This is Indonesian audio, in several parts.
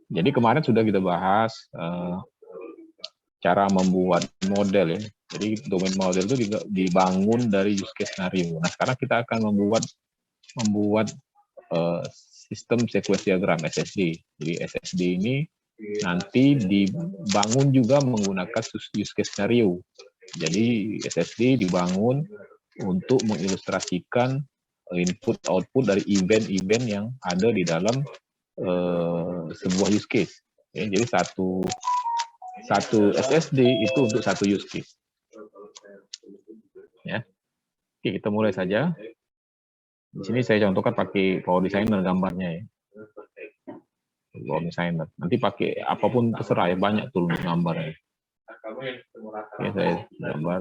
Jadi kemarin sudah kita bahas cara membuat model ya. Jadi domain model itu dibangun dari use case scenario. Nah sekarang kita akan membuat sistem sequence diagram SSD. Jadi SSD ini nanti dibangun juga menggunakan use case scenario. Jadi SSD dibangun untuk mengilustrasikan input output dari event-event yang ada di dalam sebuah use case. Ya, jadi satu SSD itu untuk satu use case. Ya. Oke, kita mulai saja. Di sini saya contohkan pakai Power Designer gambarnya ya. Power Designer. Nanti pakai apapun terserah ya, banyak tool untuk gambarnya. Oke, saya gambar.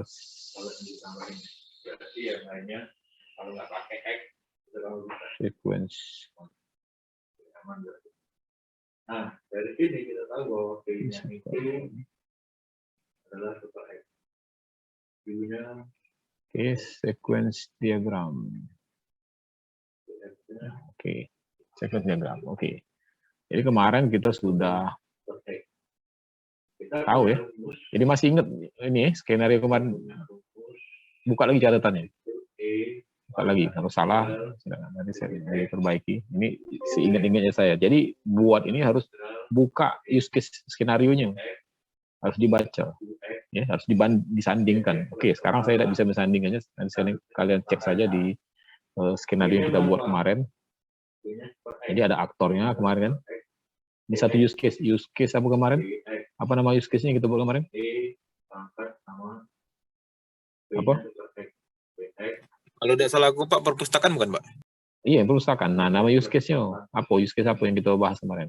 Sequence. Nah, dari sini kita tahu bahwa P-nya itu adalah super X. Q-nya sequence diagram. Oke, sequence diagram. Oke. Jadi kemarin kita sudah tahu ya. Jadi masih ingat ini skenario kemarin. Buka lagi catatannya. Buka lagi. Kalau salah, nanti saya perbaiki. Ini seingat-ingatnya saya. Jadi buat ini harus buka use case skenario-nya. Harus dibaca. Ya, harus disandingkan. Oke, sekarang saya tidak bisa mensandingkannya. Nanti kalian cek saja di skenario yang kita buat kemarin. Jadi ada aktornya kemarin kan. Di satu use case apa kemarin? Apa nama use case-nya yang kita buat kemarin? Apa? Kalau tidak salah aku Pak, perpustakaan bukan Pak? Iya, perpustakaan. Nah, nama use case-nya apa? Use case apa yang kita bahas kemarin?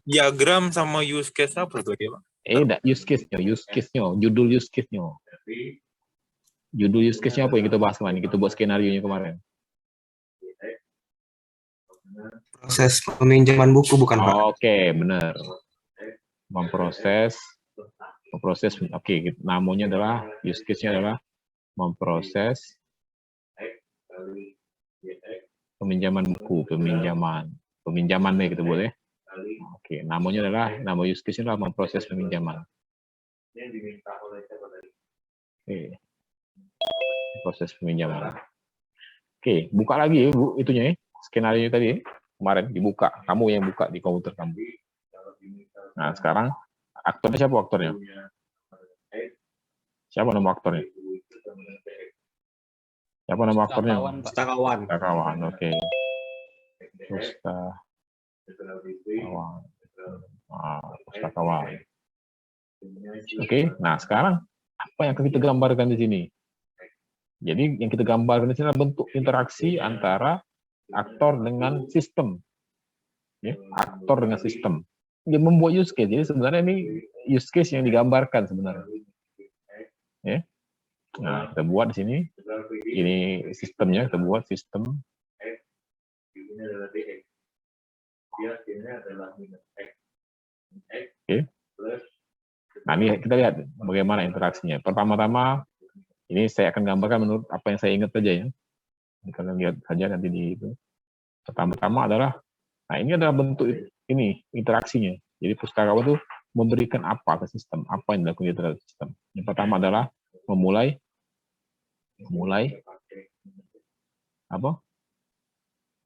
Diagram sama use case apa tuh ya Pak? Use case-nya, judul use case-nya. Judul use case-nya apa yang kita bahas kemarin? Kita buat skenario-nya kemarin. Proses peminjaman buku bukan Pak? Oke, benar. Memproses. Oke, namanya adalah use case-nya adalah memproses peminjaman buku, peminjaman nih kita boleh. Oke, namanya adalah nama use case-nya adalah memproses peminjaman. Oke. Proses peminjaman. Oke, buka lagi ya Bu itunya ya. Skenario tadi ya. Kemarin dibuka, kamu yang buka di komputer kamu. Nah, sekarang aktornya siapa aktornya? Siapa nama aktornya? Siapa nama aktornya? Pustakawan. Oke. Pustakawan. Oke, nah sekarang apa yang akan kita gambarkan di sini? Jadi yang kita gambarkan di sini adalah bentuk interaksi antara aktor dengan sistem. Ya, aktor dengan sistem. Dia membuat use case. Jadi sebenarnya ini use case yang digambarkan sebenarnya. Ya. Nah, kita buat di sini. Ini sistemnya, kita buat sistem. Oke. Nah, ini kita lihat bagaimana interaksinya. Pertama-tama, ini saya akan gambarkan menurut apa yang saya ingat saja ya. Kalian lihat saja nanti di itu. Pertama-tama adalah, nah ini adalah bentuk ini interaksinya. Jadi pustakawan itu memberikan apa ke sistem, apa yang dilakukan terhadap sistem. Yang pertama adalah memulai apa?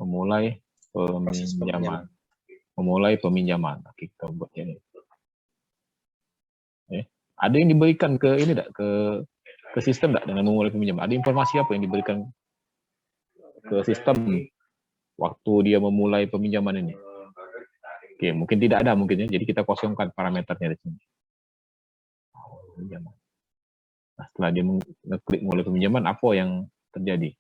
Memulai peminjaman. Memulai peminjaman. Oke, kita buat ini. Ada yang diberikan ke ini enggak ke sistem enggak dengan memulai peminjaman? Ada informasi apa yang diberikan ke sistem waktu dia memulai peminjaman ini? Oke, mungkin tidak ada mungkin ya. Jadi kita kosongkan parameternya di sini. Nah, setelah dia mengklik mulai peminjaman, apa yang terjadi?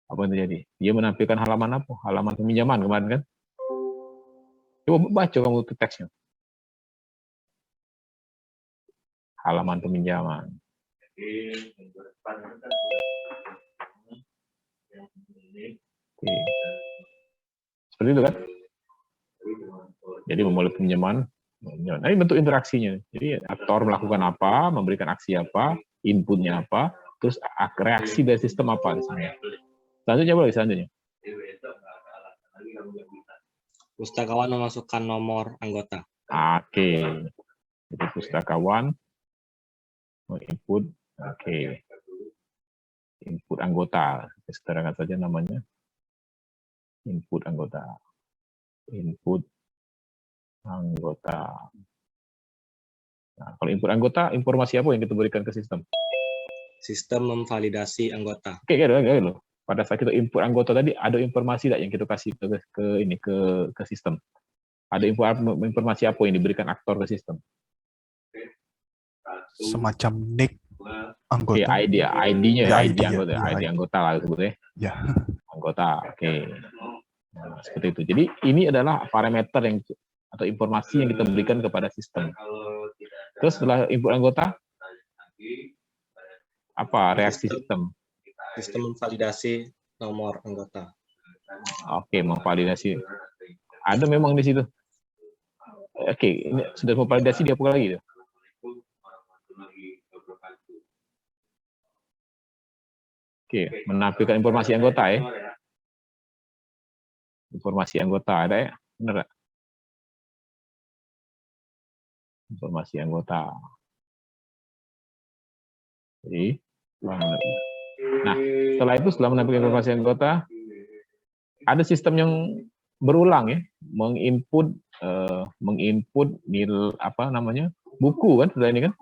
Apa yang terjadi? Dia menampilkan halaman apa? Halaman peminjaman kemarin kan? Coba baca kamu teksnya. Halaman peminjaman. Oke. Seperti itu kan? Jadi memulai peminjaman. Nah, ini bentuk interaksinya. Jadi aktor melakukan apa, memberikan aksi apa, inputnya apa, terus reaksi dari sistem apa di sana. Selanjutnya boleh, selanjutnya. Pustakawan memasukkan nomor anggota. Oke. Jadi pustakawan menginput, oke. Input anggota. Sekarang saja namanya. Input anggota. Input anggota. Nah, kalau input anggota, informasi apa yang kita berikan ke sistem? Sistem memvalidasi anggota. Oke, gitu. Pada saat kita input anggota tadi, ada informasi tidak yang kita kasih ke sistem? Ada informasi apa yang diberikan aktor ke sistem? Semacam nick Oke, anggota. ID-nya Ya, ID ID, anggota, ya, ID ID. anggota lah sebetulnya. Ya. Anggota, oke. Nah, seperti itu. Jadi ini adalah parameter yang atau informasi yang kita berikan kepada sistem. Terus setelah input anggota, apa reaksi sistem? Sistem memvalidasi nomor anggota. Oke, memvalidasi. Ada memang di situ. Oke, ini sudah memvalidasi dia apa lagi? Oke, menampilkan informasi anggota ya. Informasi anggota ada ya? Benar nggak? Informasi anggota. Jadi, nah setelah itu setelah menampilkan informasi anggota, ada sistem yang berulang ya, menginput nilai apa namanya buku kan sudah ini kan?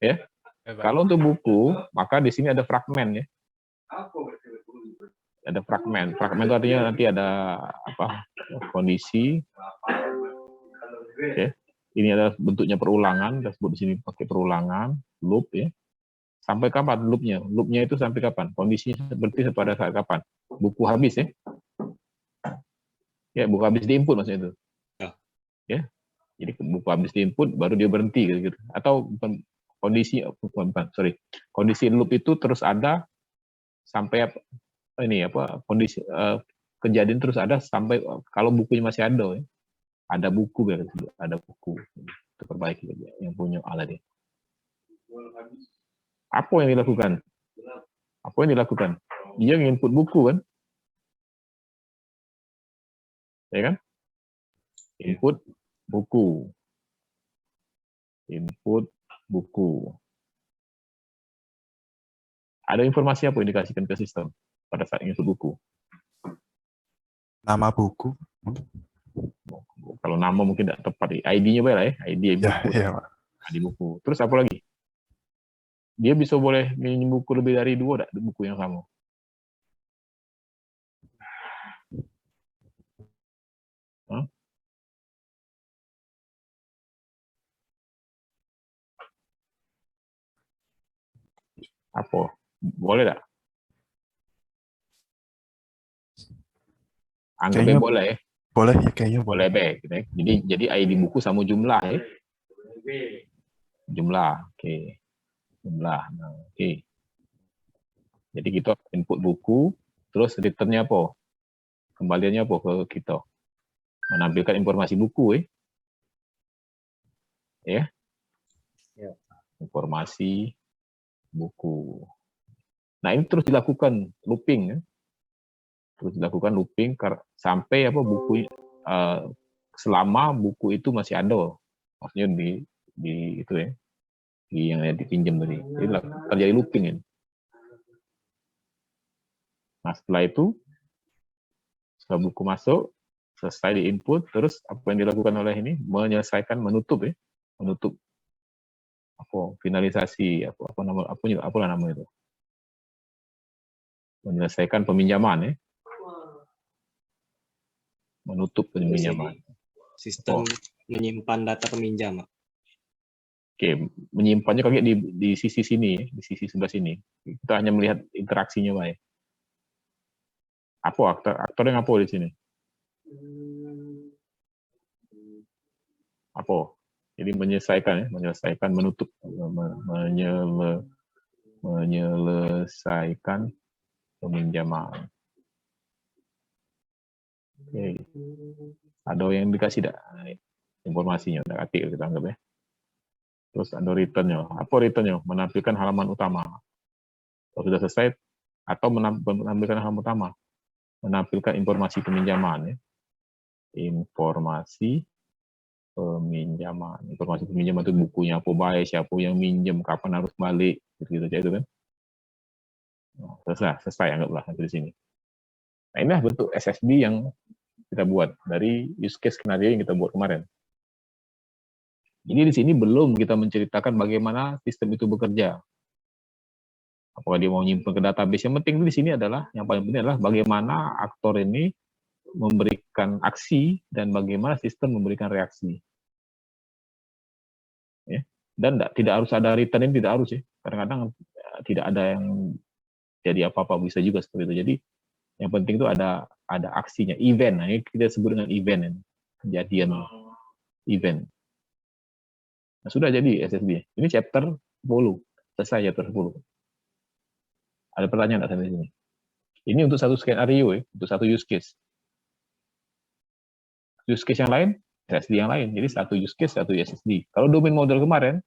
Ya. Kalau untuk buku, maka di sini ada fragmen ya. Ada fragmen. Fragmen itu artinya nanti ada apa? Kondisi. Ya. Ini adalah bentuknya perulangan, kita sebut di sini pakai perulangan, loop ya. Sampai kapan loopnya? Loopnya itu sampai kapan? Kondisinya seperti pada saat kapan? Buku habis ya. Ya, buku habis diinput maksudnya itu. Ya. Jadi buku habis diinput baru dia berhenti gitu. Atau kondisi kondisi loop itu terus ada sampai kondisi kejadian terus ada sampai kalau bukunya masih ada ya. Ada buku ada buku itu perbaiki yang punya alat ya. Apa yang dilakukan? Dia nginput buku kan? Ya kan? Input buku. Ada informasi apa yang dikasihkan ke sistem pada saat input buku? Nama buku. Kalau nama mungkin tidak tepat, ID-nya lah ya, ID buku. Ya, Pak. ID buku. Terus apa lagi? Dia bisa boleh minjem buku lebih dari 2 buku yang sama. Hah? Apa? Boleh tak? Anggapnya Kayaknya boleh ya. Boleh ya, kayaknya boleh. Boleh baik. Gitu ya. Jadi ID buku sama jumlah ya. Jumlah, oke. Jumlah, nah, oke. Jadi kita input buku, terus return-nya apa? Kembaliannya apa ke kita? Menampilkan informasi buku ya. Informasi buku. Nah ini terus dilakukan looping ya. Terus dilakukan looping sampai buku selama buku itu masih ada. Maksudnya di itu ya. Yang dipinjam tadi. Jadi terjadi looping ya. Nah setelah itu setelah buku masuk, selesai di input, terus apa yang dilakukan oleh ini menyelesaikan menutup ya. Menutup finalisasi apa nama itu. Menyelesaikan peminjaman ya. Menutup peminjaman. Sistem menyimpan data peminjam. Oke, menyimpannya kayak di sisi sini, di sisi sebelah sini. Kita hanya melihat interaksinya, Pak. Apa aktor yang apa di sini? Apa? Jadi menyelesaikan menutup, menyelesaikan peminjaman. Oke. Ada yang dikasih tidak informasinya? Udah ketik kita anggap ya. Terus ada return-nya. Apa return-nya? Menampilkan halaman utama. Kalau sudah selesai, atau menampilkan halaman utama. Menampilkan informasi peminjaman. Ya. informasi peminjaman. Informasi peminjaman itu bukunya apa baik, siapa yang minjem, kapan harus balik, gitu aja itu kan. Nah, selesai anggaplah sampai di sini. Nah, inilah bentuk SSD yang kita buat dari use case skenario yang kita buat kemarin. Jadi di sini belum kita menceritakan bagaimana sistem itu bekerja. Apakah dia mau nyimpen ke database? Yang penting di sini adalah, yang paling penting adalah bagaimana aktor ini memberikan aksi dan bagaimana sistem memberikan reaksi. Ya. Dan tidak harus ada return, ini tidak harus ya. Kadang-kadang tidak ada yang jadi apa-apa, bisa juga seperti itu. Jadi yang penting itu ada aksinya, event. Nah, ini kita sebut dengan event, kejadian event. Nah, sudah jadi SSD. Ini chapter 10, selesai chapter 10. Ada pertanyaan nggak sampai sini? Ini untuk satu skenario ya, untuk satu use case. Use case yang lain, SSD yang lain. Jadi satu use case, satu SSD. Kalau domain model kemarin,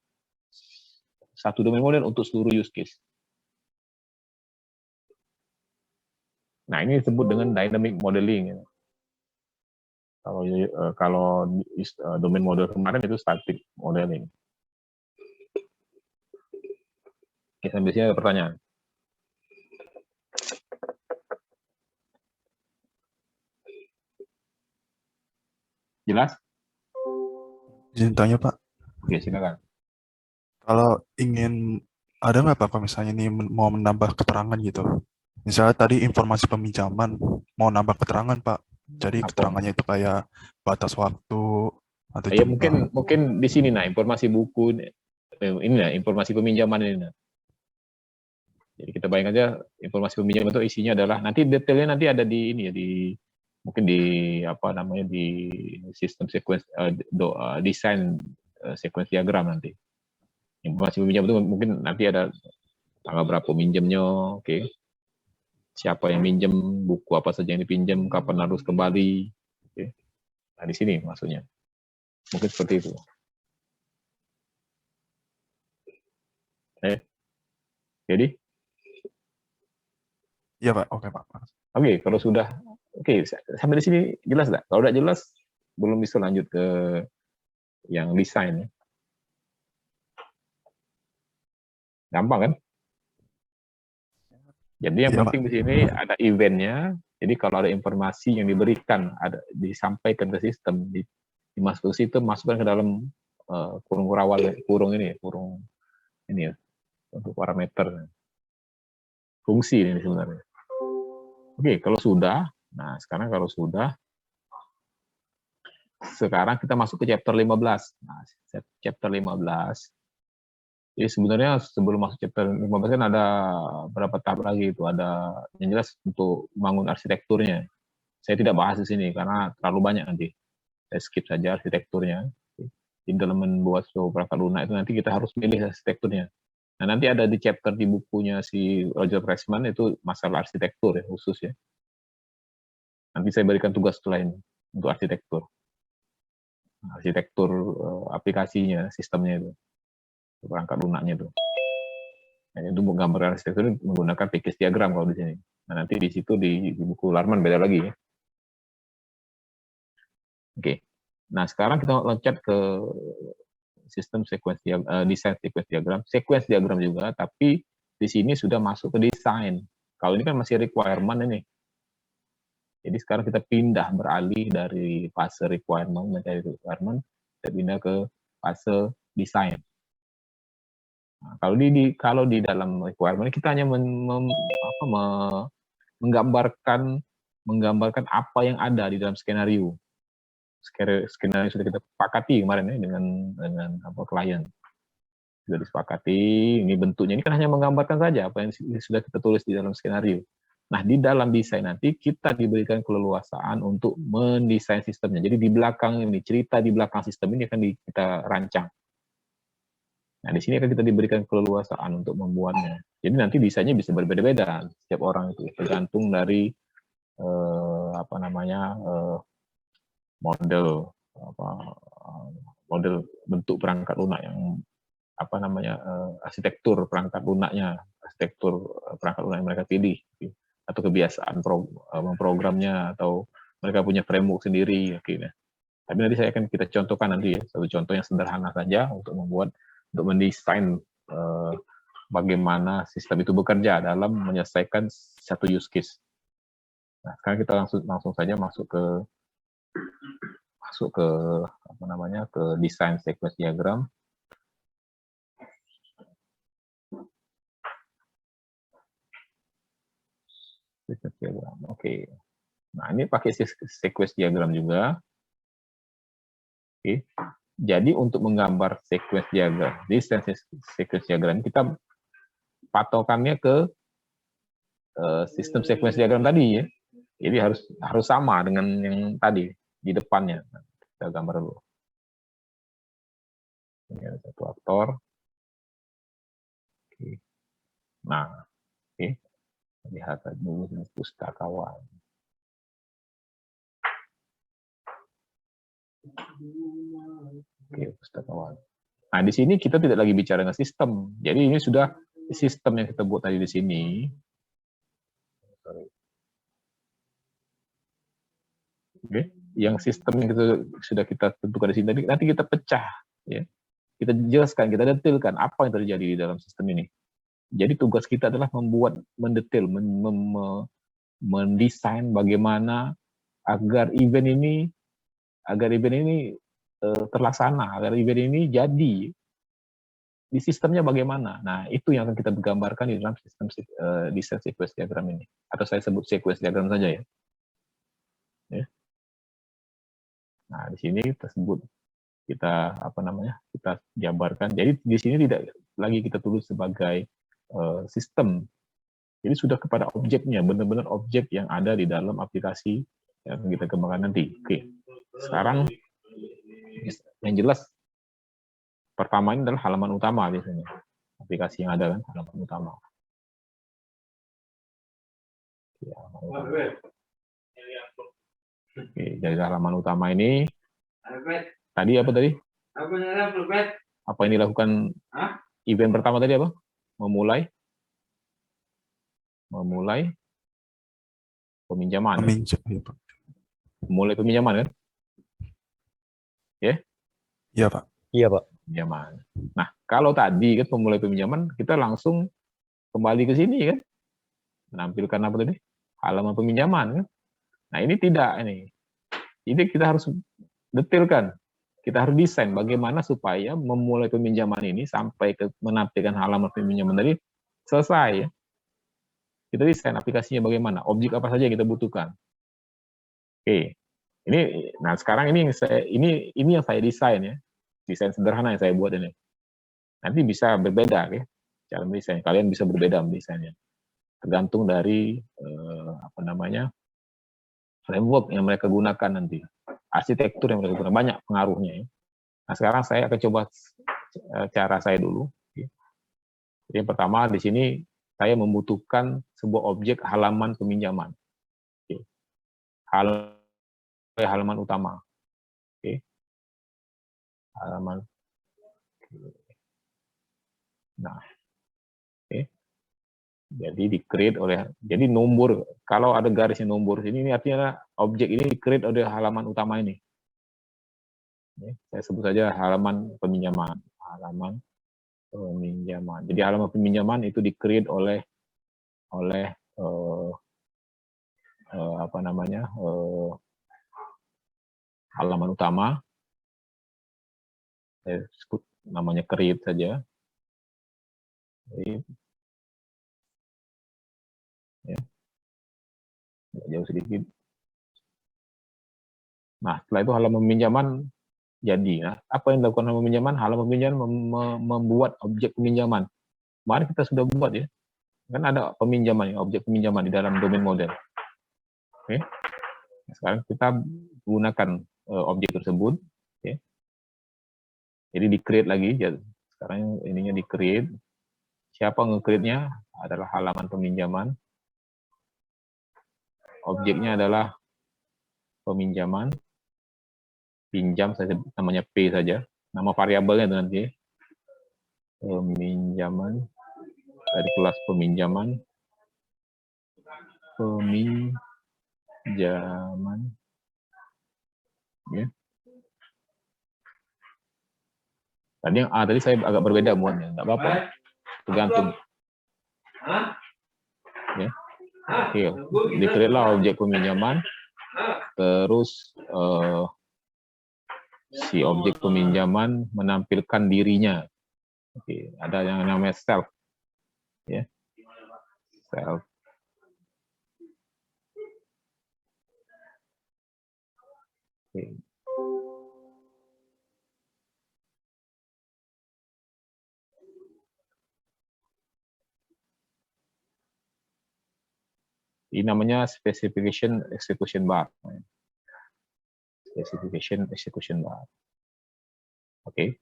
satu domain model untuk seluruh use case. Nah, ini disebut dengan dynamic modeling. Kalau domain model kemarin itu static modeling. Oke, sampai sini ada pertanyaan. Jelas? Izin tanya Pak, Oke, silakan. kalau ingin ada nggak Pak kalau misalnya ini mau menambah keterangan gitu? Misalnya tadi informasi peminjaman mau nambah keterangan Pak, jadi Apa? keterangannya itu kayak batas waktu atau Ya jumlah. mungkin di sini nah informasi buku ini nah informasi peminjaman ini. Nah. Jadi kita bayangkan aja informasi peminjaman itu isinya adalah nanti detailnya nanti ada di ini ya mungkin di apa namanya di sistem sequence desain sequence diagram nanti. Informasi peminjam itu mungkin nanti ada tanggal berapa minjemnya, oke. Siapa yang minjem, buku apa saja yang dipinjam, kapan harus kembali. Oke. Nah, di sini maksudnya. Mungkin seperti itu. Jadi? Iya Pak, oke Pak. Oke, kalau sudah, oke, sampai di sini jelas nggak? Kalau udah jelas, belum bisa lanjut ke yang desain. Gampang kan? Jadi yang Iya, penting di sini ada eventnya. Jadi kalau ada informasi yang diberikan, disampaikan ke sistem, dimasukkan ke sistem, masukkan ke dalam kurung ini ya, untuk parameter fungsi ini sebenarnya. Oke, kalau sudah, nah sekarang sekarang kita masuk ke chapter 15. Nah, chapter 15. Jadi sebenarnya sebelum masuk chapter 15 kan ada berapa tahap lagi itu, ada yang jelas untuk membangun arsitekturnya. Saya tidak bahas di sini karena terlalu banyak nanti. Saya skip saja arsitekturnya. Di dalam membuat suatu perangkat lunak itu nanti kita harus milih arsitekturnya. Nah, nanti ada di chapter di bukunya si Roger Pressman itu masalah arsitektur ya, khusus ya. Nanti saya berikan tugas lain untuk arsitektur. Arsitektur aplikasinya, sistemnya itu. Perangkat lunaknya itu. Nah, itu menggambar arsitektur menggunakan package diagram kalau di sini. Nah, nanti di situ di buku Larman beda lagi ya. Oke. Nah, sekarang kita loncat ke sistem desain sequence diagram. Sequence diagram juga, tapi di sini sudah masuk ke desain. Kalau ini kan masih requirement ini. Jadi sekarang kita beralih dari fase requirement, mencari requirement, kita pindah ke fase desain. Nah, kalau di dalam requirement kita hanya menggambarkan apa yang ada di dalam skenario. Skenario sudah kita sepakati kemarin ya dengan klien. Sudah disepakati, ini bentuknya ini kan hanya menggambarkan saja apa yang sudah kita tulis di dalam skenario. Nah, di dalam desain nanti kita diberikan keleluasaan untuk mendesain sistemnya. Jadi di belakang ini, cerita di belakang sistem ini akan kita rancang. Nah, di sini akan kita diberikan keleluasaan untuk membuatnya. Jadi nanti desainnya bisa berbeda-beda setiap orang itu, tergantung dari model bentuk perangkat lunak yang arsitektur perangkat lunaknya, arsitektur perangkat lunak yang mereka pilih, atau kebiasaan memprogramnya atau mereka punya framework sendiri. Oke, nah. Tapi nanti kita contohkan nanti ya, satu contoh yang sederhana saja untuk mendesain bagaimana sistem itu bekerja dalam menyelesaikan satu use case. Nah, sekarang kita langsung saja masuk ke ke desain sequence diagram. Sequence diagram. Oke. Nah, ini pakai sequence diagram juga. Oke. Jadi untuk menggambar sequence diagram, desain sequence diagram, kita patokannya ke sistem sequence diagram tadi ya. Jadi harus sama dengan yang tadi di depannya. Kita gambar dulu. Ini ada satu aktor. Oke. Nah, oke. Lihat dulu ini pustakawan. Oke, pustakawan. Nah, di sini kita tidak lagi bicara dengan sistem. Jadi ini sudah sistem yang kita buat tadi di sini. Oke, yang sistem yang sudah kita tentukan di sini tadi, nanti kita pecah, ya. Kita jelaskan, kita detailkan apa yang terjadi di dalam sistem ini. Jadi tugas kita adalah mendetail, mendesain bagaimana agar event ini terlaksana, agar event ini jadi di sistemnya bagaimana. Nah, itu yang akan kita gambarkan di dalam sistem desain sequence diagram ini. Atau saya sebut sequence diagram saja ya. Nah, di sini tersebut kita jabarkan. Jadi di sini tidak lagi kita tulis sebagai sistem. Jadi sudah kepada objeknya, benar-benar objek yang ada di dalam aplikasi yang kita kembangkan nanti. Oke. Sekarang yang jelas pertama ini adalah halaman utama biasanya. Aplikasi yang ada kan halaman utama. Ya, halaman utama. Oke, dari halaman utama ini tadi apa tadi? Apa yang dilakukan event pertama tadi apa? Memulai peminjaman. Memulai peminjaman kan? Ya? Iya, Pak. Iya, Pak. Peminjaman. Nah, kalau tadi kan pemulai peminjaman, kita langsung kembali ke sini kan? Menampilkan apa tadi? Halaman peminjaman kan? Nah, ini tidak ini. Ini kita harus detailkan. Kita harus desain bagaimana supaya memulai peminjaman ini sampai ke menampilkan halaman peminjaman tadi selesai ya. Kita desain aplikasinya bagaimana, objek apa saja yang kita butuhkan. Oke. Nah sekarang ini yang saya desain ya. Desain sederhana yang saya buat ini. Nanti bisa berbeda ya. Cara mendesain. Kalian bisa berbeda mendesainnya. Tergantung dari framework yang mereka gunakan nanti. Arsitektur yang mereka gunakan, banyak pengaruhnya ya. Nah, sekarang saya akan coba cara saya dulu. Jadi yang pertama di sini saya membutuhkan sebuah objek halaman peminjaman. Halaman utama. Halaman. Nah, jadi di-create jadi nomor, kalau ada garisnya nomor sini, ini artinya objek ini di-create oleh halaman utama ini. Saya sebut saja halaman peminjaman. Jadi halaman peminjaman itu di-create oleh halaman utama. Saya sebut namanya create saja. Ya. Jauh sedikit. Nah, setelah itu halaman peminjaman jadi. Nah, apa yang dilakukan halaman peminjaman? Halaman peminjaman membuat objek peminjaman. Kemarin kita sudah buat ya. Kan ada peminjaman, objek peminjaman di dalam domain model. Oke. Nah, sekarang kita gunakan objek tersebut. Oke. Jadi di-create lagi. Sekarang ininya di-create. Siapa nge-create-nya? Adalah halaman peminjaman. Objeknya adalah peminjaman. Pinjam, saya sebut namanya P saja. Nama variabelnya itu nanti. Peminjaman. Dari kelas peminjaman. Tadi yang A tadi saya agak berbeda muatnya, nggak apa-apa, tergantung. Ya. Oke, declare-lah objek peminjaman, terus si objek peminjaman menampilkan dirinya. Oke, ada yang namanya self, ya, self. Oke. Ini namanya specification execution bar. Specification execution bar. Oke.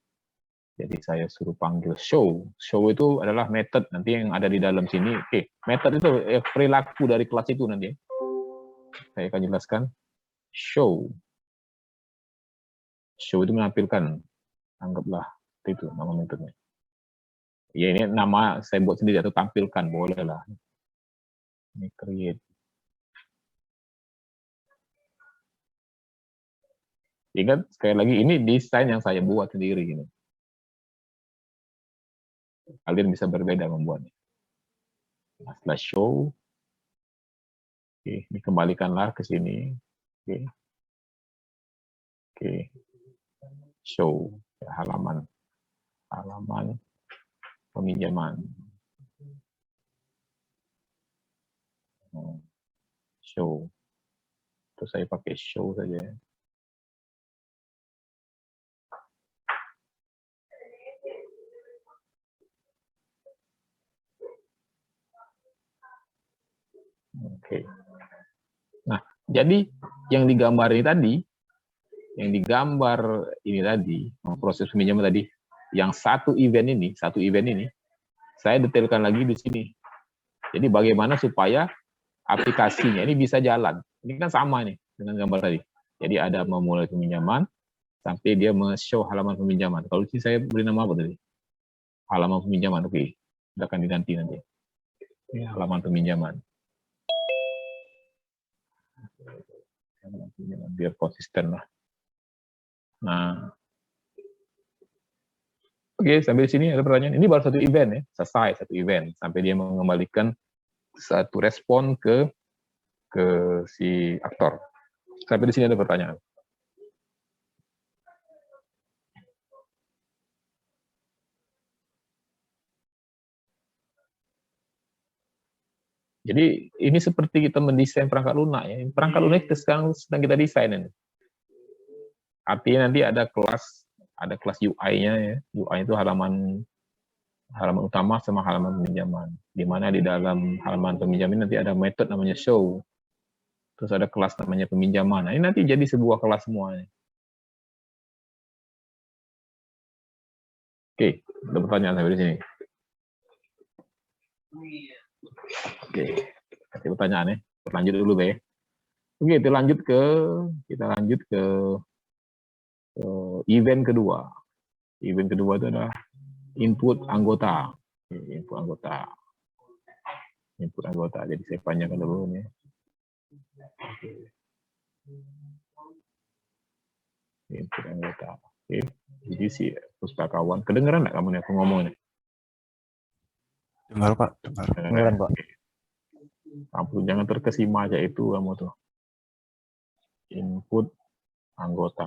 Jadi saya suruh panggil show. Show itu adalah method nanti yang ada di dalam sini. Oke, method itu perilaku dari kelas itu nanti. Saya akan jelaskan. Show. Show itu menampilkan. Anggaplah itu nama metodenya. Ya ini nama saya buat sendiri atau tampilkan boleh lah. Ini create. Ingat sekali lagi ini desain yang saya buat sendiri ini. Kalian bisa berbeda membuatnya. Nah, setelah show, oke, dikembalikanlah ke sini. Oke, oke, show ya, halaman peminjaman. Show. Terus saya pakai show saja. Oke. Nah, jadi yang digambar ini tadi, proses peminjaman tadi, yang satu event ini, saya detailkan lagi di sini. Jadi bagaimana supaya aplikasinya ini bisa jalan. Ini kan sama nih dengan gambar tadi. Jadi ada memulai peminjaman sampai dia show halaman peminjaman. Kalau sini saya beri nama apa tadi? Halaman peminjaman. Oke, sudah akan diganti nanti. Ya, halaman peminjaman. Biar konsisten lah. Nah, oke, sampai di sini ada pertanyaan. Ini baru satu event ya, selesai satu event sampai dia mengembalikan satu respon ke si aktor. Sampai di sini ada pertanyaan. Jadi ini seperti kita mendesain perangkat lunak ya. Perangkat lunak sekarang sedang kita desain ini. Artinya nanti ada kelas UI-nya ya. UI itu halaman utama sama halaman peminjaman. Di mana di dalam halaman peminjaman nanti ada metode namanya show. Terus ada kelas namanya peminjaman. Nah, ini nanti jadi sebuah kelas semuanya. Oke, ada pertanyaan sampai di sini. Oke, kasih pertanyaan ya. Lanjut dulu ya. Oke, kita lanjut ke event kedua. Event kedua itu adalah input anggota. Input anggota. Jadi saya panjangkan dulu nih. Input anggota. Oke. Jadi si pustakawan. Kedengeran nggak kamu nih aku ngomong nih? Dengar Pak, dengar. Kedengeran Pak. Ampun, jangan terkesima aja itu kamu tuh. Input anggota.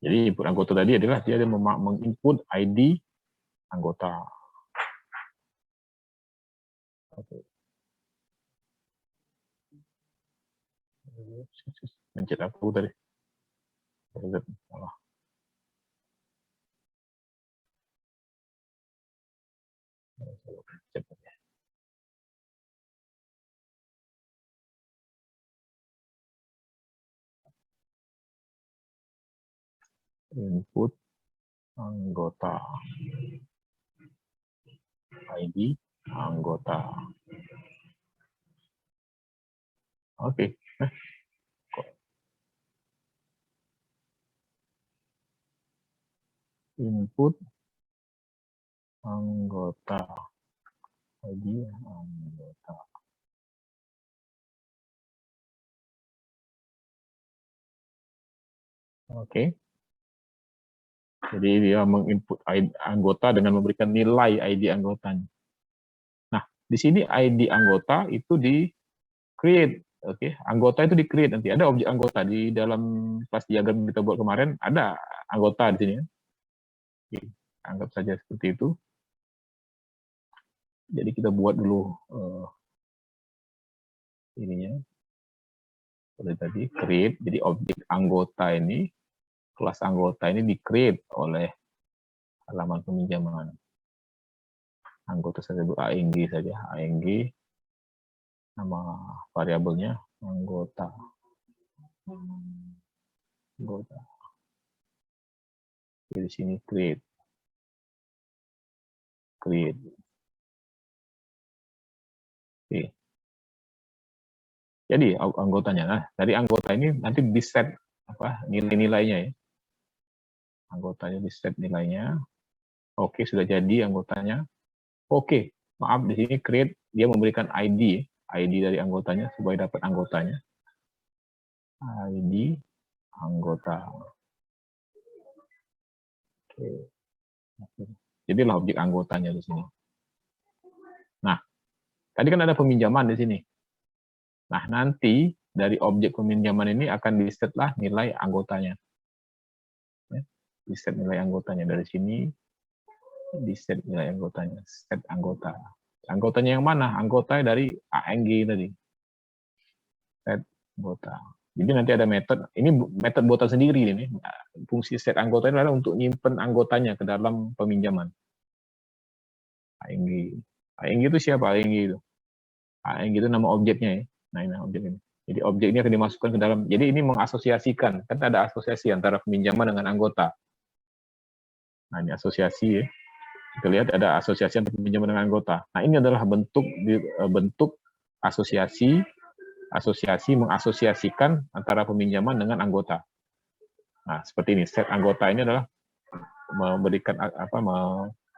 Jadi input anggota tadi adalah dia menginput ID anggota. Oke. Mencet aku tadi. Salah. Input anggota. ID anggota. Oke. Input anggota. ID anggota. Oke. Jadi dia menginput anggota dengan memberikan nilai ID anggotanya. Nah, di sini ID anggota itu di create. Oke, anggota itu di create, nanti ada objek anggota di dalam kelas diagram yang kita buat kemarin, ada anggota di sini. Oke, anggap saja seperti itu. Jadi kita buat dulu ininya. Seperti tadi create. Jadi objek anggota ini, kelas anggota ini di create oleh halaman peminjaman. Anggota saya sebut ANG saja, ANG, nama variabelnya anggota. Di sini create. Oke. Jadi anggotanya, nah dari anggota ini nanti di set apa nilai-nilainya ya. Anggotanya di set nilainya. Oke, sudah jadi anggotanya. Oke, maaf di sini create dia memberikan ID, ID dari anggotanya supaya dapat anggotanya. ID anggota. Oke. Jadilah objek anggotanya di sini. Nah, tadi kan ada peminjaman di sini. Nah, nanti dari objek peminjaman ini akan di-set-lah nilai anggotanya. Ya, di-set nilai anggotanya dari sini, di-set nilai anggotanya, set anggota. Anggotanya yang mana? Anggota dari ANG tadi. Set anggota. Jadi nanti ada metode, ini metode buatan sendiri ini. Fungsi set anggota ini adalah untuk nyimpen anggotanya ke dalam peminjaman. ANG. ANG itu siapa? ANG itu. ANG itu nama objeknya ya. Nah, ini objek ini. Jadi objek ini akan dimasukkan ke dalam. Jadi ini mengasosiasikan. Kan ada asosiasi antara peminjaman dengan anggota. Nah, ini asosiasi ya. Kita lihat ada asosiasi antara peminjaman dengan anggota. Nah, ini adalah bentuk asosiasi mengasosiasikan antara peminjaman dengan anggota. Nah, seperti ini. Set anggota ini adalah memberikan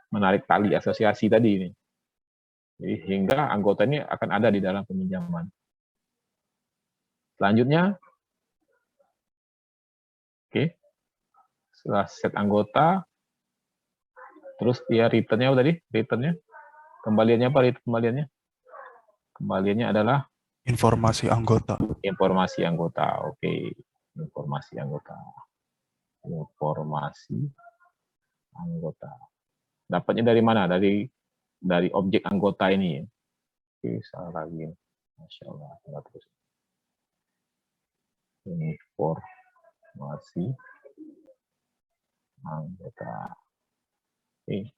menarik tali asosiasi tadi ini. Jadi hingga anggota ini akan ada di dalam peminjaman. Selanjutnya, oke, setelah set anggota, terus dia return-nya tadi, return-nya, kembaliannya apa? Kembaliannya? Kembaliannya adalah Informasi anggota. informasi anggota. Oke, informasi anggota. Informasi anggota. Dapatnya dari mana? Dari objek anggota ini. Oke, salah lagi. Masya Allah. Terus. Informasi anggota. Oke.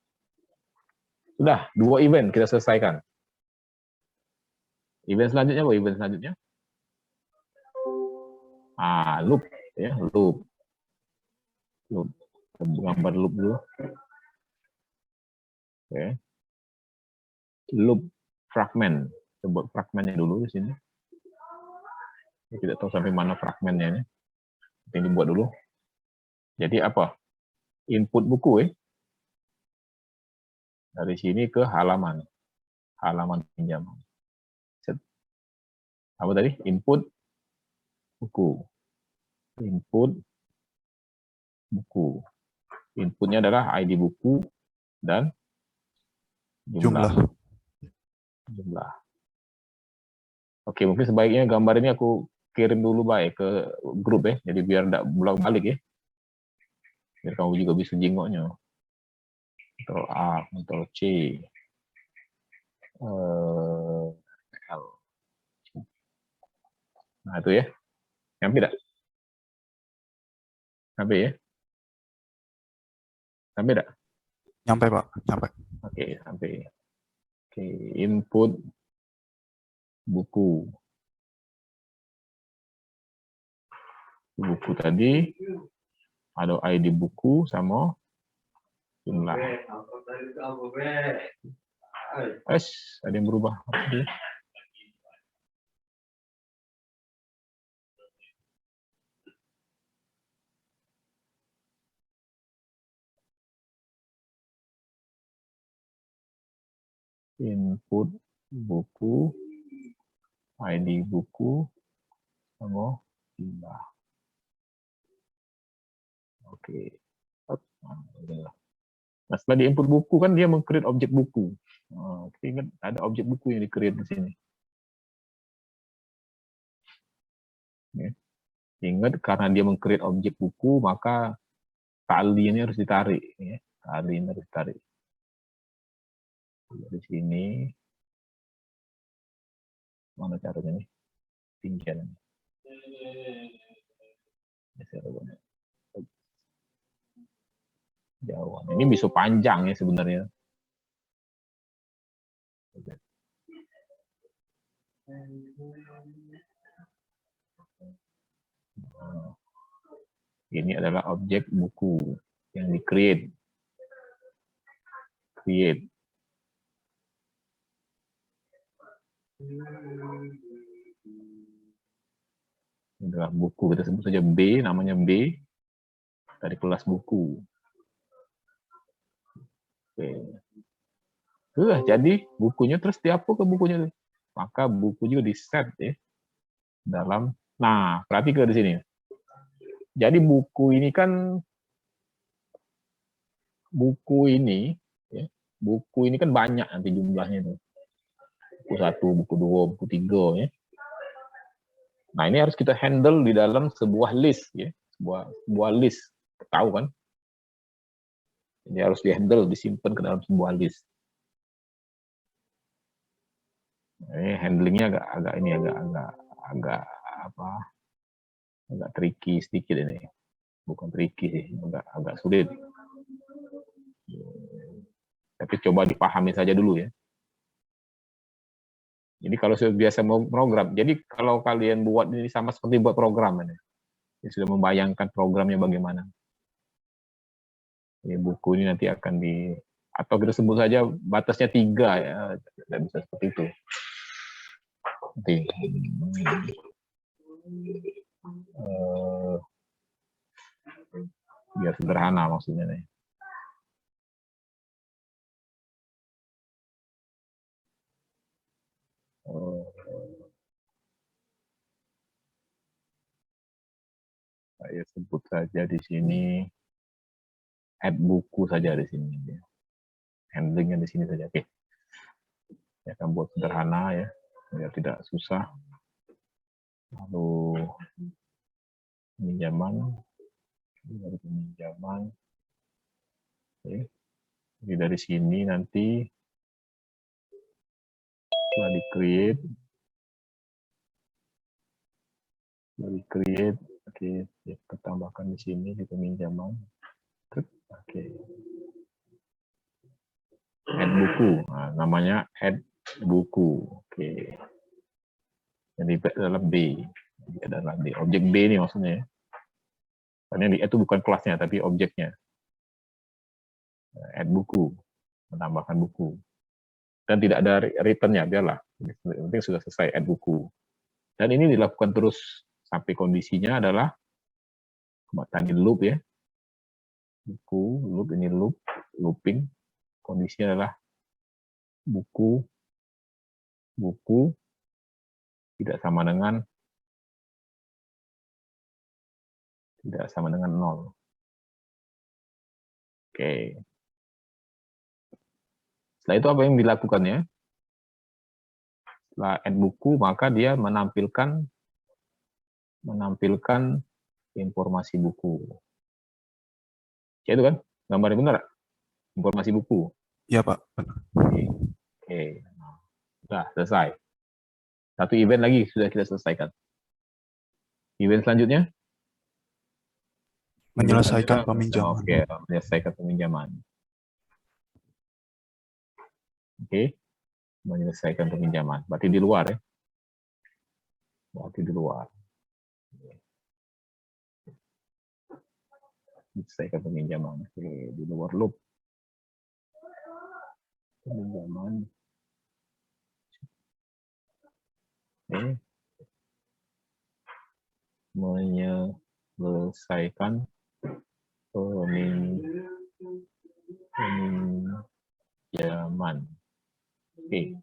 Sudah, 2 event kita selesaikan. Event selanjutnya apa? Event selanjutnya? Loop. Ya, loop. Gambar loop dulu. Oke. Loop fragment. Coba fragmentnya dulu di sini. Tidak tahu sampai mana fragmentnya ini. Ini dibuat dulu. Jadi apa? Input buku ya. Dari sini ke halaman pinjaman. Apa tadi? Input buku. Input buku. Inputnya adalah ID buku dan jumlah. Oke, mungkin sebaiknya gambar ini aku kirim dulu baik ke grup ya. Jadi biar tidak bolak-balik ya. Biar kamu juga bisa jingoknya. Ctrl A, Ctrl C. L. Nah, itu ya. Sampai tidak? Sampai ya? Sampai tidak? Nyampe, Pak. Nyampe. Oke, sampai. Oke, input buku. Buku tadi ada ID buku sama jumlah. Ada yang berubah. Input buku, ID buku, sama jumlah. Oke. Nah, setelah di input buku kan dia meng-create objek buku. Kita ingat ada objek buku yang di-create di sini. Ya. Ingat karena dia meng-create objek buku, maka tali ini harus ditarik. Ya. Tali ini harus ditarik. Di sini. Mana caranya nih? Tinggal. Jauh. Ini bisa panjang ya sebenarnya. Ini adalah objek buku yang di-create. Create. Ini adalah buku. Kita sebut saja B, namanya B dari kelas buku. Oke. Jadi bukunya terus diapa ke bukunya. Maka buku juga di-set ya dalam. Nah, perhatikan di sini. Jadi buku ini kan ya, buku ini kan banyak nanti jumlahnya itu. Buku 1, buku 2, buku 3 ya. Nah, ini harus kita handle di dalam sebuah list ya, sebuah list. Tahu kan? Ini harus di-handle, disimpan ke dalam sebuah list. Ini handlingnya agak tricky sedikit ini. Bukan tricky sih, agak sulit. Tapi coba dipahami saja dulu ya. Jadi kalau sudah biasa mau program, jadi kalau kalian buat ini sama seperti buat program ini. Ya, sudah membayangkan programnya bagaimana. Ya, buku ini nanti akan atau kita sebut saja batasnya 3 ya, tidak bisa seperti itu. Nanti. Biar sederhana maksudnya nih. Saya sebut saja di sini add buku saja di sini. Handlingnya di sini saja. Oke. Saya akan buat sederhana ya, biar tidak susah. Lalu pinjaman. Oke. Jadi dari sini nanti setelah di-create, oke, kita tambahkan di sini di peminjaman. Oke. Add buku, nah, namanya add buku. Oke. Jadi dalam B, adalah D. Objek B ini maksudnya ya. Karena itu bukan kelasnya tapi objeknya. Add buku, menambahkan buku. Dan tidak ada return-nya, biarlah. Yang penting sudah selesai add buku. Dan ini dilakukan terus sampai kondisinya adalah tadi loop ya. Buku, loop ini looping. Kondisinya adalah buku tidak sama dengan 0. Oke. Setelah itu apa yang dilakukannya? Setelah add buku, maka dia menampilkan informasi buku. Ya itu kan? Gambarnya benar? Informasi buku. Iya, Pak. Benar. Oke. Sudah selesai. Satu event lagi sudah kita selesaikan. Event selanjutnya? Menyelesaikan peminjaman. Oke, menyelesaikan peminjaman. Oke. Menyelesaikan peminjaman. Berarti di luar ya. Berarti di luar. Menyelesaikan peminjaman. Oke, di luar loop. Peminjaman. Oke. Menyelesaikan peminjaman. Oke.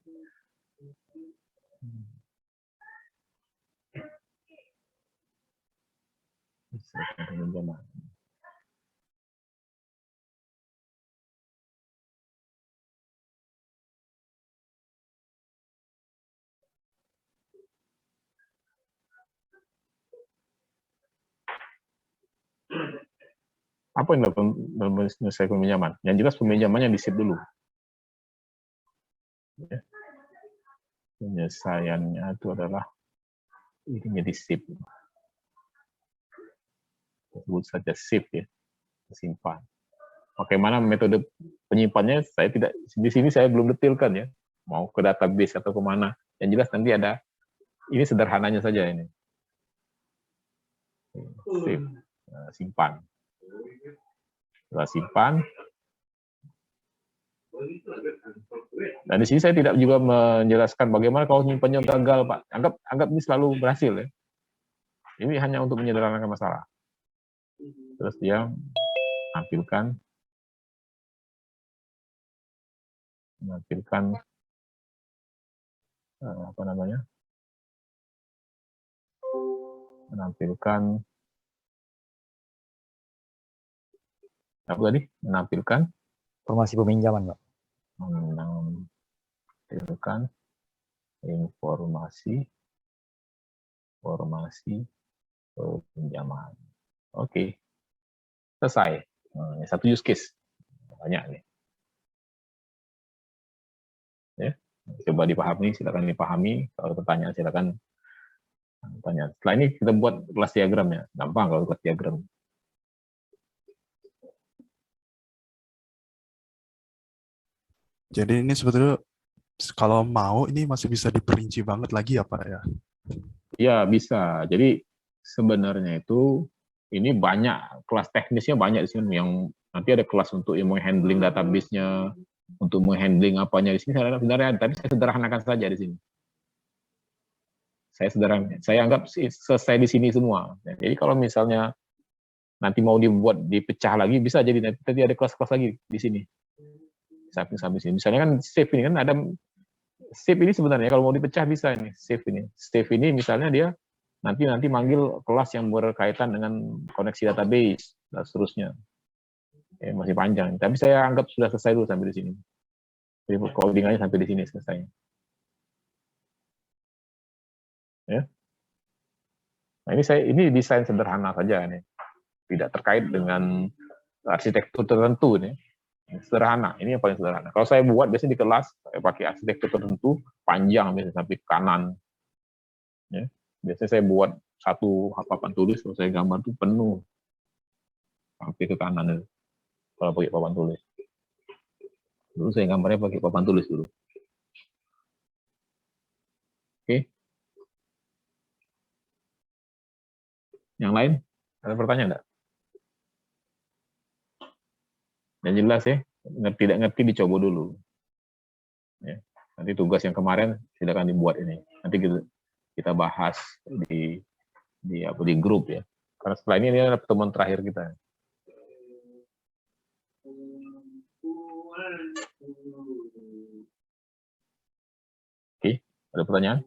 Menyelesaikan peminjaman. Apa yang dilakukan dalam menyelesaikan peminjaman? Yang jelas peminjamannya di-save dulu. Ya. Penyelesaiannya itu adalah ini di-save. Sebut saja save ya, simpan. Bagaimana metode penyimpannya saya tidak di sini saya belum detailkan ya. Mau ke database atau kemana? Yang jelas nanti ada ini sederhananya saja ini. Save, simpan. Setelah simpan. Dan di sini saya tidak juga menjelaskan bagaimana kalau nyimpannya gagal, Pak. Anggap ini selalu berhasil ya. Ini hanya untuk menyederhanakan masalah. Terus dia menampilkan apa namanya? Menampilkan apa tadi? Menampilkan Informasi peminjaman, Pak. menampilkan informasi pinjaman. Oke. Selesai. Satu use case. Banyak nih. Ya. Coba dipahami, silakan dipahami. Kalau pertanyaan silakan tanya. Setelah ini kita buat kelas diagramnya. Gampang kalau kelas diagram. Jadi ini sebetulnya kalau mau ini masih bisa diperinci banget lagi ya Pak ya? Iya, bisa. Jadi sebenarnya itu ini banyak kelas teknisnya banyak di sini yang nanti ada kelas untuk yang menghandling database-nya, untuk menghandling apanya di sini sebenarnya tapi saya sederhanakan saja di sini. Saya anggap selesai di sini semua. Jadi kalau misalnya nanti mau dipecah lagi bisa jadi nanti ada kelas-kelas lagi di sini. Samping sini. Misalnya kan save ini kan ada save ini sebenarnya kalau mau dipecah bisa ini save ini. Save ini misalnya dia nanti manggil kelas yang berkaitan dengan koneksi database dan seterusnya. Masih panjang. Tapi saya anggap sudah selesai dulu sampai di sini. Jadi codingannya sampai di sini selesai. Ya. Nah ini desain sederhana saja nih. Tidak terkait dengan arsitektur tertentu nih. Sederhana, ini yang paling sederhana. Kalau saya buat biasanya di kelas, saya pakai arsitektur tertentu, panjang biasanya sampai kanan. Ya. Biasanya saya buat satu papan tulis, kalau saya gambar itu penuh. Sampai ke kanan, kalau pakai papan tulis. Dulu saya gambarnya pakai papan tulis dulu. Oke. Yang lain? Ada pertanyaan enggak? Yang jelas ya, tidak ngerti dicoba dulu. Ya. Nanti tugas yang kemarin silakan dibuat ini. Nanti kita bahas di grup ya. Karena setelah ini adalah pertemuan terakhir kita. Oke, ada pertanyaan?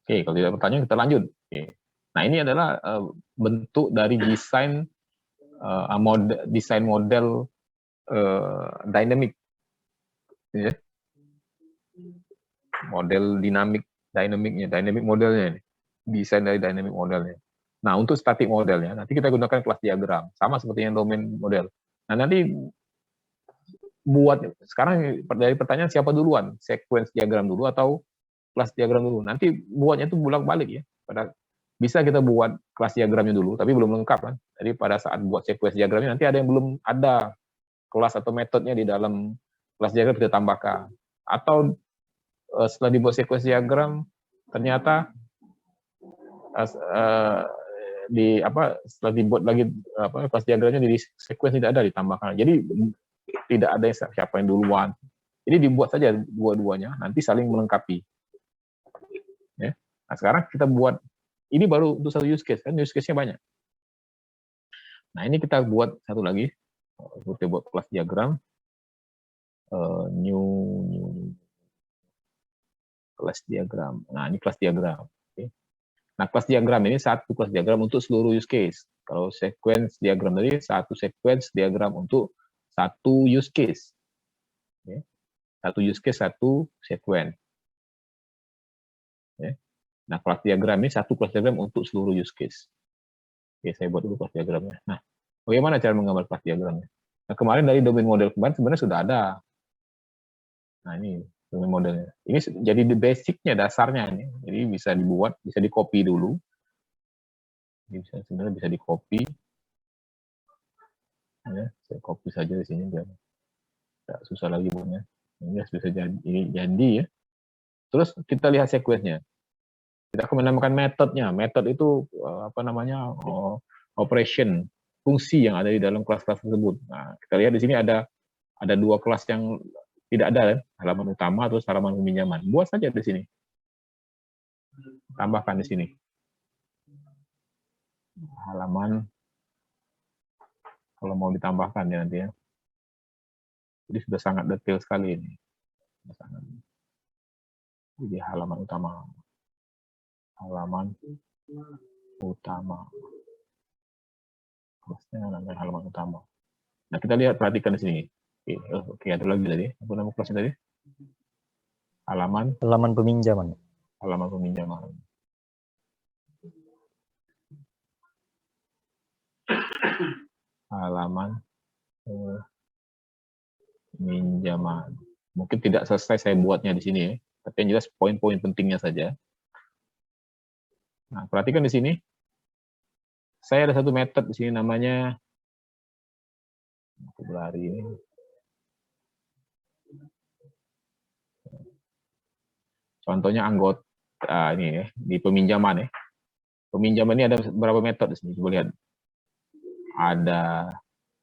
Oke, kalau tidak ada pertanyaan kita lanjut. Oke. Nah ini adalah bentuk dari desain model dynamic, ya. Model dynamic modelnya, desain dari dynamic modelnya. Nah untuk static modelnya nanti kita gunakan kelas diagram, sama seperti yang domain model. Nah nanti buat sekarang dari pertanyaan siapa duluan, sequence diagram dulu atau kelas diagram dulu? Nanti buatnya itu bolak-balik ya. Bisa kita buat kelas diagramnya dulu, tapi belum lengkap kan. Jadi pada saat buat sequence diagramnya nanti ada yang belum ada kelas atau metodenya di dalam kelas diagram kita tambahkan. Atau setelah dibuat sequence diagram ternyata setelah dibuat lagi kelas diagramnya di sequence tidak ada ditambahkan. Jadi tidak ada siapa yang duluan. Jadi dibuat saja dua-duanya, nanti saling melengkapi. Ya. Nah sekarang kita buat ini baru untuk satu use case, kan use case-nya banyak. Nah ini kita buat satu lagi, kita buat kelas diagram, new kelas diagram. Nah ini kelas diagram. Okay. Nah kelas diagram ini satu kelas diagram untuk seluruh use case. Kalau sequence diagram tadi satu sequence diagram untuk satu use case. Okay. Satu use case satu sequence. Okay. Nah, kelas diagram ini satu kelas diagram untuk seluruh use case. Oke, saya buat dulu kelas diagramnya. Nah, bagaimana cara menggambar kelas diagramnya? Nah, kemarin dari domain model kemarin sebenarnya sudah ada. Nah, ini domain modelnya. Ini jadi the basicnya, dasarnya ini. Jadi bisa dibuat, bisa di-copy dulu. Ini sebenarnya bisa di-copy. Ya, saya copy saja di sini biar tidak susah lagi buatnya. Ini bisa jadi ya. Terus kita lihat sequence-nya. Kita akan menambahkan metodenya. Metode itu apa namanya? Operation, fungsi yang ada di dalam kelas-kelas tersebut. Nah, kita lihat di sini ada dua kelas yang tidak ada, kan? Halaman utama atau halaman peminjaman. Buat saja di sini. Tambahkan di sini. Halaman, kalau mau ditambahkan ya nanti ya. Jadi sudah sangat detail sekali ini. Jadi halaman utama. Halaman utama. Kelasnya namanya halaman utama. Nah, kita lihat, perhatikan di sini. Oke, ada lagi tadi. Apa nama kelasnya tadi? Halaman peminjaman. Halaman peminjaman. Halaman peminjaman. Mungkin tidak selesai saya buatnya di sini ya, tapi yang jelas poin-poin pentingnya saja. Nah, perhatikan di sini. Saya ada satu metode di sini namanya, aku berlari ini. Contohnya anggota ini ya, di peminjaman ya. Peminjaman ini ada beberapa metode di sini. Coba lihat. Ada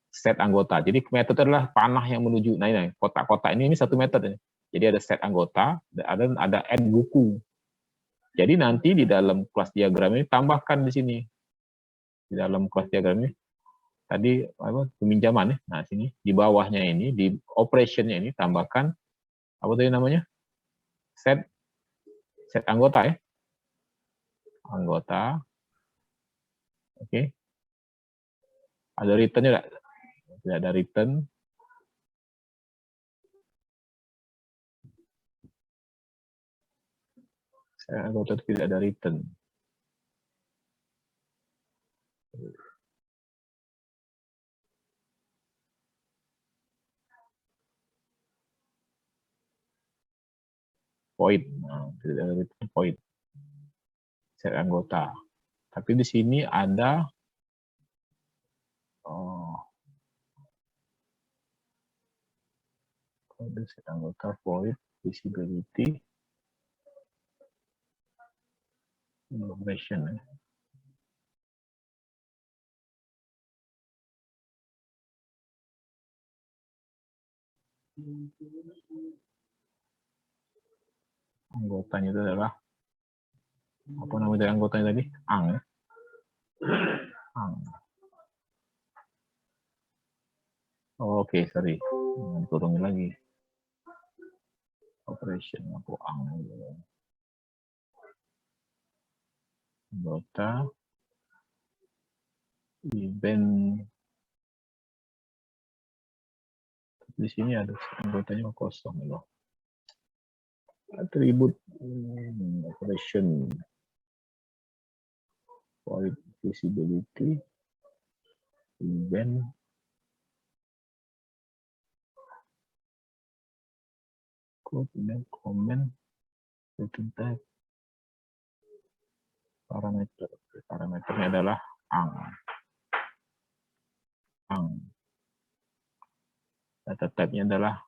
set anggota. Jadi metode adalah panah yang menuju. Nah, ini kotak-kotak ini satu metode. Jadi ada set anggota, ada add buku. Jadi nanti di dalam kelas diagram ini tambahkan di sini. Di dalam kelas diagram ini tadi apa, peminjaman ya. Nah, sini di bawahnya ini, di operationnya ini tambahkan apa tadi namanya? Set anggota ya. Anggota. Oke. Ada return-nya enggak? Tidak ada return. Set anggota tidak ada return. Void. Nah, tidak ada return void. Set anggota. Tapi di sini ada kode set anggota void visibility information. Anggotanya itu adalah apa namanya anggotanya tadi? Ang ya? Ang. Oke, sorry. Turunnya lagi. Operation aku ang. Anggota event. Di sini ada anggotanya kosong loh. Atribut operation void visibility event code dan comment return type parameternya adalah ang data type-nya adalah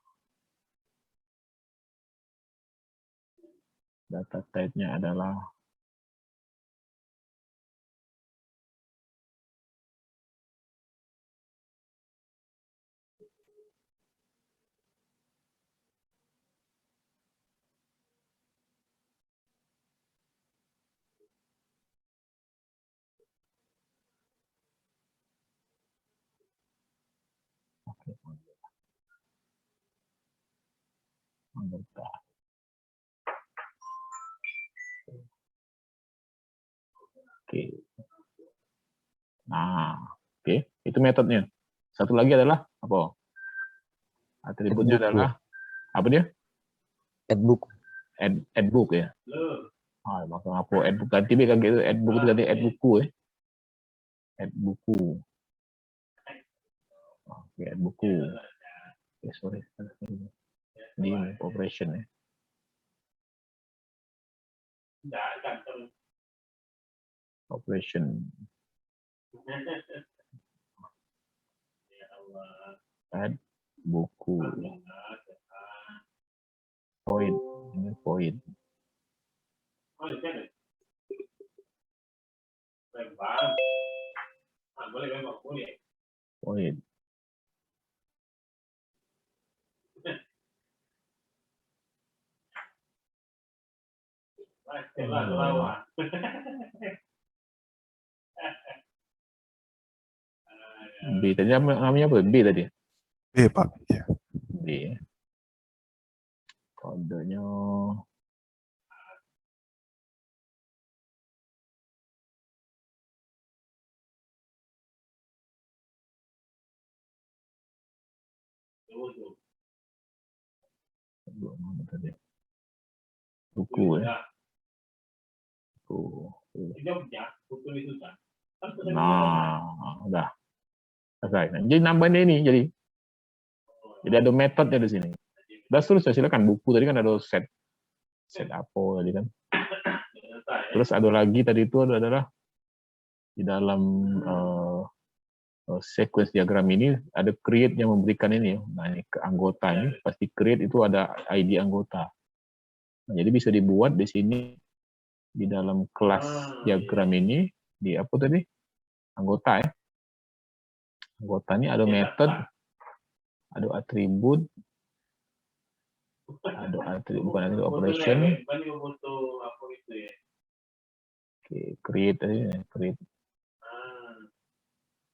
anggota. Oke. Nah, oke, itu metodenya. Satu lagi adalah apa? Atributnya adalah apa dia? Add book. Add book ya. Maksud apa? Add book ganti gitu. Add book itu ganti add buku ya. Add buku. Oke, add buku. Oke, sorry. Di operation ya. Operation. Add buku. Void. Ini void. Void. B tadi namanya apa? B tadi. B, Pak. Ya. B. Kodenya mana tadi? Buku ya. Buku. Nah, udah. Selesai. Nah, jadi nambahin ini jadi ada metodnya di sini. Dan seterusnya silakan buku tadi kan ada set apa tadi kan. Terus ada lagi tadi itu adalah di dalam sequence diagram ini ada create yang memberikan ini. Nah, ini ke anggota ini pasti create itu ada ID anggota. Nah, jadi bisa dibuat di sini di dalam kelas diagram ini di apa tadi? Anggota ya. Anggota ini ada metode, ada atribut, bukan atribut operation. Oke, create tadi, create.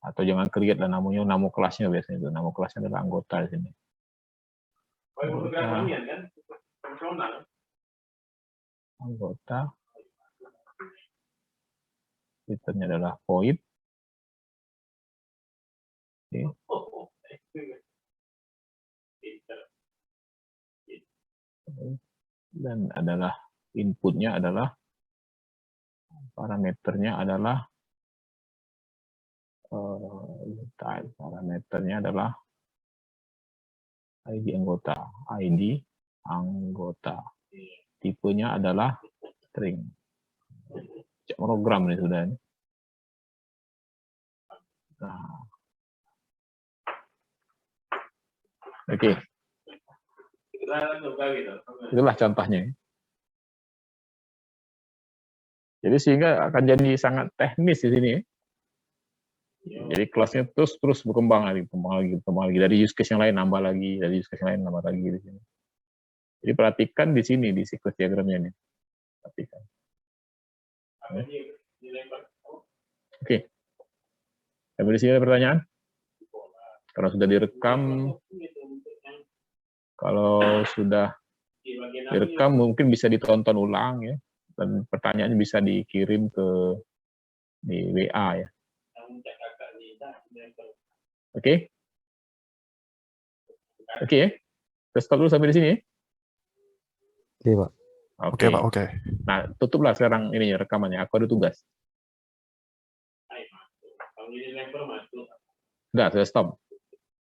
Atau jangan create lah namanya, nama kelasnya biasanya itu. Nama kelasnya adalah anggota di sini. Anggota. Returnnya adalah void. Oke. Dan adalah inputnya adalah parameternya adalah parameternya adalah ID anggota, tipenya adalah string. Cek program ini sudah. Nah. Oke. Itulah contohnya. Jadi sehingga akan jadi sangat teknis di sini. Jadi kelasnya terus berkembang lagi, dari use case yang lain nambah lagi, dari use case yang lain nambah lagi di sini. Jadi perhatikan di sini di sequence diagramnya ini. Perhatikan. Oke. Sampai di sini ada pertanyaan? Kalau sudah direkam, mungkin bisa ditonton ulang ya, dan pertanyaannya bisa dikirim di WA ya. Oke ya. Kita stop dulu sampai di sini ya. Oke, Pak. Oke, Pak. Oke. Nah, tutuplah sekarang ininya rekamannya. Aku ada tugas. Enggak, saya stop.